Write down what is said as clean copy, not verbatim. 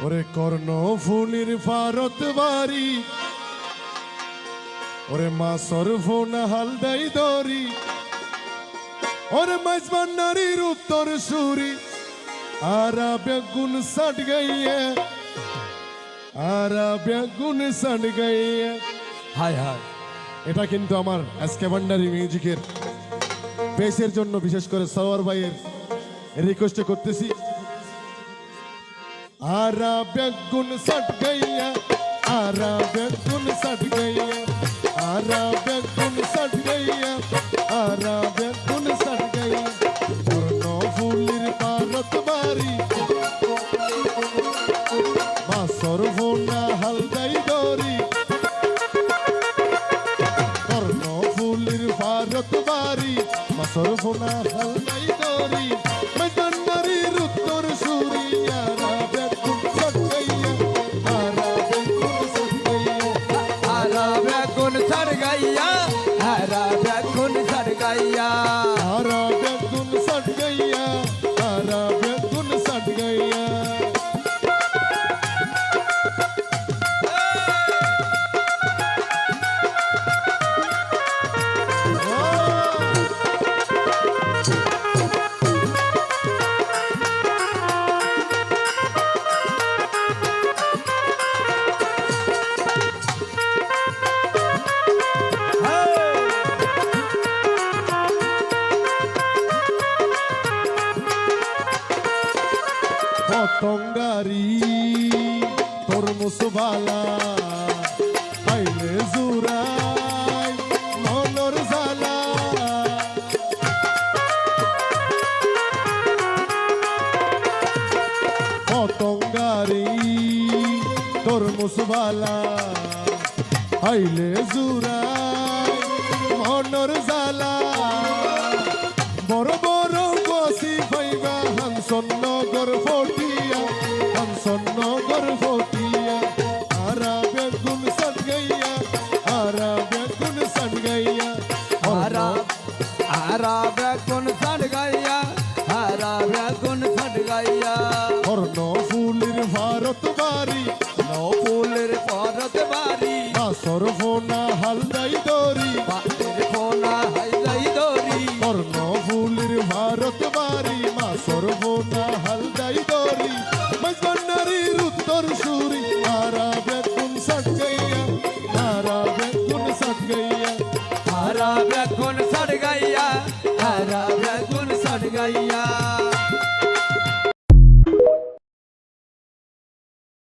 ওরে কর্ণ ফুলির ভারত বাড়ি, ওরে মাসর ফোন হালদাই দরি, ওরে মাইজবান নারীর উত্তর সুরি, আরা বেগুন সট গইয়ে, আরা বেগুন সট গইয়ে। হায় হায়, এটা কিন্তু আমার এসকে ভান্ডারি মিউজিকের বেসের জন্য বিশেষ করে সওয়ার ভাইয়ের রিকোয়েস্ট করতেছি। आरा बेगुन सट गईया, आरा बेगुन सट गईया, आरा बेगुन सट गईया, आरा बेगुन सट गईया। कर्ण फुलिर भारत बारी, मासर फोना हलदाई दरी, कर्ण फुलिर भारत बारी, मासर फोना हलदाई दरी, मैदान नारीर उत्तर सुरी, आरा बेगुन सट गईया, आरा बेगुन सट गईया। हारा बेगुन सड़ गईया, हारा बेगुन सड़ गईया। आरा बेगुन सट गईया, आरा बेगुन सट गईया। পতঙ্গারি তোর মুসবালা আইলে জুরাই মনর জালা। পতঙ্গারি তোর মুসবালা আইলে জুরাই মনর জালা। বড় বড় গসি পাইবা হানসন নগর ফটিয়া, হানসন নগর ফটিয়া। আরা বেগুন সট গইয়া, আরা বেগুন সট গইয়া। हारा हारा बेगुन सड़ गईया, हारा बेगुन सड़ गईया। কর্ণ ফুলির ভারত বাড়ি, नौ फूलेर भारत बारी, মাসর ফোনা হালদাই দরি, बातेर फोना हाई दौरी। কর্ণ ফুলির ভারত বাড়ি, মাসর ফোনা হালদাই দরি, মাইজবান নারীর উত্তর সুরি, আরা বেগুন সট গইয়া, আরা বেগুন সট গইয়া। हारा बेगुन